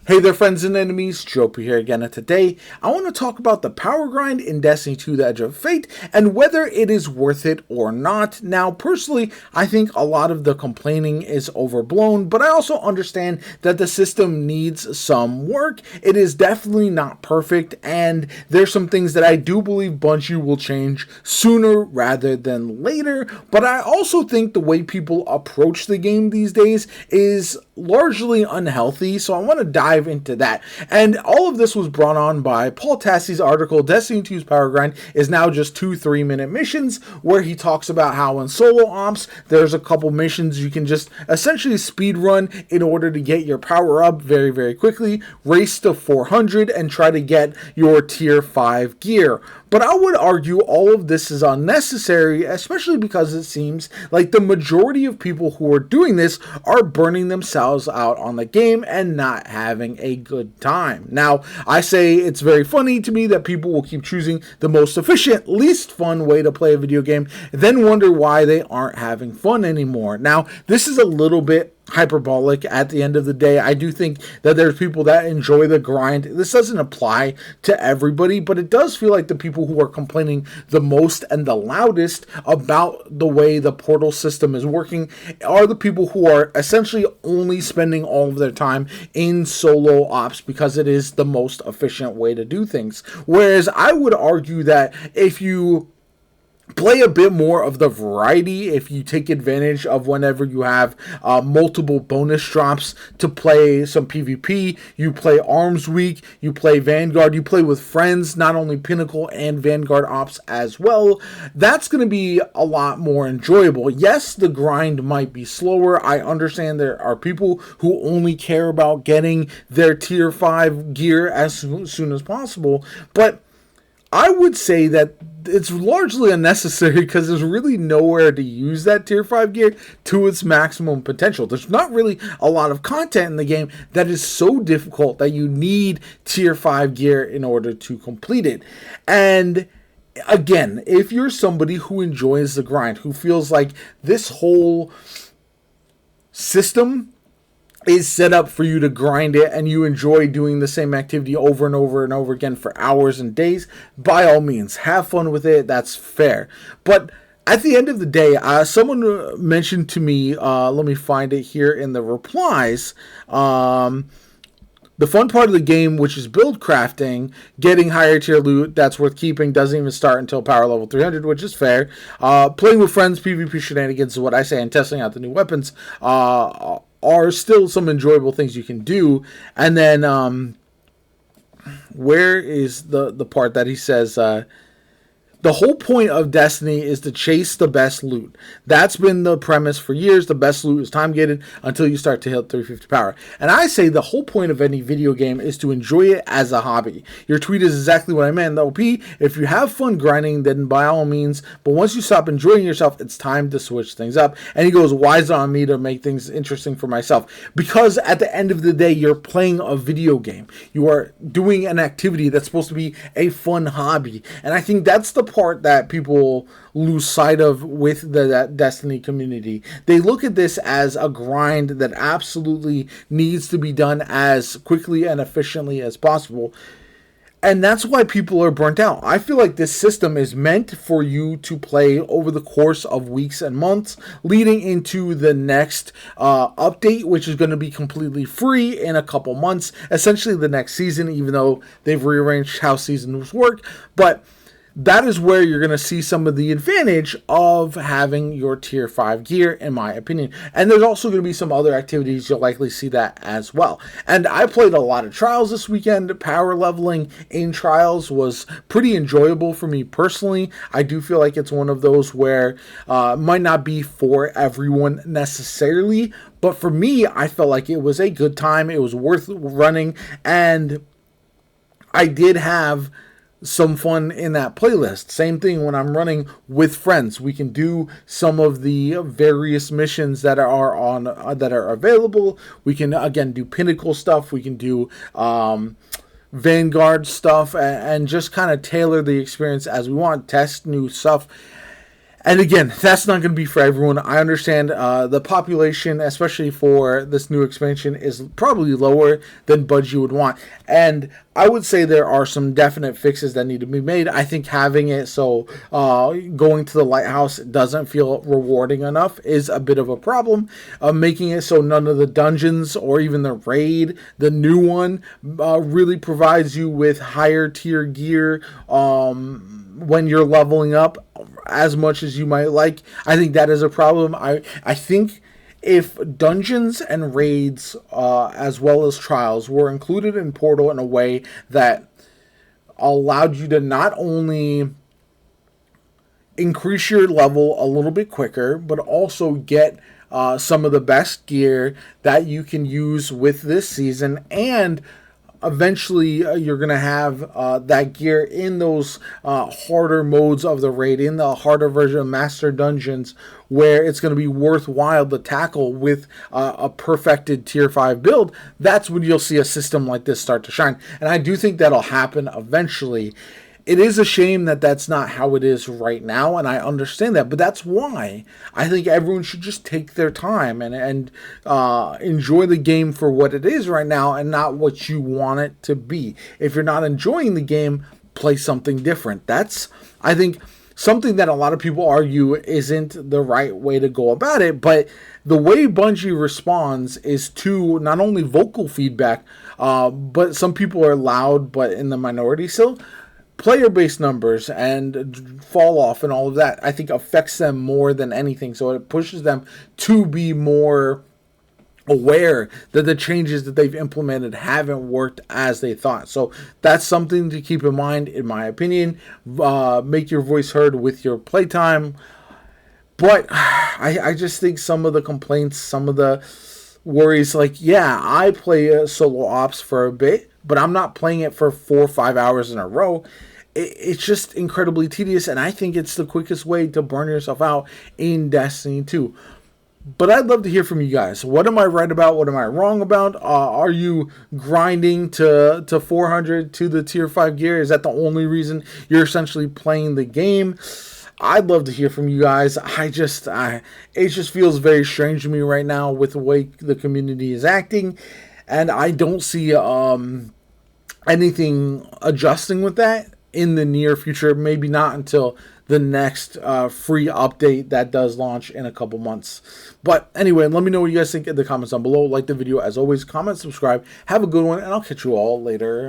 Hey there, friends and enemies, JoPaWrites here again, and today I want to talk about the power grind in Destiny 2 The Edge of Fate and whether it is worth it or not. Now, personally, I think a lot of the complaining is overblown, but I also understand that the system needs some work. It is definitely not perfect, and there's some things that I do believe Bungie will change sooner rather than later, but I also think the way people approach the game these days is largely unhealthy, so I want to dive into that. And all of this was brought on by Paul Tassie's article, Destiny 2's Power Grind is now just 2 3-minute missions, where he talks about how in solo ops, there's a couple missions you can just essentially speed run in order to get your power up very, very quickly, race to 400, and try to get your tier 5 gear. But I would argue all of this is unnecessary, especially because it seems like the majority of people who are doing this are burning themselves out on the game and not having a good time. Now, I say it's very funny to me that people will keep choosing the most efficient, least fun way to play a video game, then wonder why they aren't having fun anymore. Now, this is a little bit hyperbolic at the end of the day. I do think that there's people that enjoy the grind. This doesn't apply to everybody, but it does feel like the people who are complaining the most and the loudest about the way the portal system is working are the people who are essentially only spending all of their time in solo ops because it is the most efficient way to do things. Whereas I would argue that if you play a bit more of the variety, if you take advantage of whenever you have multiple bonus drops to play some PvP, you play Arms Week, you play Vanguard, you play with friends, not only Pinnacle and Vanguard ops as well, that's going to be a lot more enjoyable. Yes, the grind might be slower. I understand there are people who only care about getting their tier 5 gear as soon as possible, but I would say that it's largely unnecessary because there's really nowhere to use that tier 5 gear to its maximum potential. There's not really a lot of content in the game that is so difficult that you need tier 5 gear in order to complete it. And again, if you're somebody who enjoys the grind, who feels like this whole system is set up for you to grind it and you enjoy doing the same activity over and over and over again for hours and days, by all means, have fun with it. That's fair. But at the end of the day, someone mentioned to me, let me find it here in the replies, the fun part of the game, which is build crafting, getting higher tier loot that's worth keeping, doesn't even start until power level 300, which is fair. Playing with friends, PvP shenanigans is what I say, and testing out the new weapons are still some enjoyable things you can do. And then, where is the part that he says, the whole point of Destiny is to chase the best loot. That's been the premise for years. The best loot is time-gated until you start to hit 350 power. And I say the whole point of any video game is to enjoy it as a hobby. Your tweet is exactly what I meant. The OP, if you have fun grinding, then by all means. But once you stop enjoying yourself, it's time to switch things up. And he goes, why is it on me to make things interesting for myself? Because at the end of the day, you're playing a video game. You are doing an activity that's supposed to be a fun hobby. And I think that's the part that people lose sight of with the Destiny community. They look at this as a grind that absolutely needs to be done as quickly and efficiently as possible. And that's why people are burnt out. I feel like this system is meant for you to play over the course of weeks and months, leading into the next update, which is going to be completely free in a couple months, essentially the next season, even though they've rearranged how seasons work. But that is where you're going to see some of the advantage of having your tier 5 gear, in my opinion. And there's also going to be some other activities you'll likely see that as well. And I played a lot of Trials this weekend. Power leveling in Trials was pretty enjoyable for me personally. I do feel like it's one of those where might not be for everyone necessarily, but for me, I felt like it was a good time. It was worth running, and I did have some fun in that playlist. Same thing when I'm running with friends. We can do some of the various missions that are on that are available. We can again do Pinnacle stuff. We can do Vanguard stuff and just kind of tailor the experience as we want. Test new stuff. And again, that's not going to be for everyone. I understand the population, especially for this new expansion, is probably lower than Bungie would want. And I would say there are some definite fixes that need to be made. I think having it so going to the lighthouse doesn't feel rewarding enough is a bit of a problem. Making it so none of the dungeons or even the raid, the new one, really provides you with higher tier gear when you're leveling up as much as you might like. I think that is a problem. I think if dungeons and raids, as well as trials, were included in Portal in a way that allowed you to not only increase your level a little bit quicker, but also get some of the best gear that you can use with this season, and eventually you're going to have that gear in those harder modes of the raid, in the harder version of Master Dungeons, where it's going to be worthwhile to tackle with a perfected Tier 5 build. That's when you'll see a system like this start to shine. And I do think that'll happen eventually. It is a shame that that's not how it is right now, and I understand that. But that's why I think everyone should just take their time and enjoy the game for what it is right now and not what you want it to be. If you're not enjoying the game, play something different. That's, I think, something that a lot of people argue isn't the right way to go about it. But the way Bungie responds is to not only vocal feedback, but some people are loud but in the minority still. Player-based numbers and fall off and all of that, I think, affects them more than anything. So it pushes them to be more aware that the changes that they've implemented haven't worked as they thought. So that's something to keep in mind, in my opinion. Make your voice heard with your playtime. But I just think some of the complaints, some of the worries, like, yeah, I play solo ops for a bit, but I'm not playing it for 4 or 5 hours in a row. It's just incredibly tedious, and I think it's the quickest way to burn yourself out in Destiny 2. But I'd love to hear from you guys. What am I right about? What am I wrong about? Are you grinding to 400 to the Tier 5 gear? Is that the only reason you're essentially playing the game? I'd love to hear from you guys. It just feels very strange to me right now with the way the community is acting, and I don't see anything adjusting with that in the near future. Maybe not until the next free update that does launch in a couple months. But anyway, let me know what you guys think in the comments down below. Like the video as always, comment, subscribe, have a good one, and I'll catch you all later.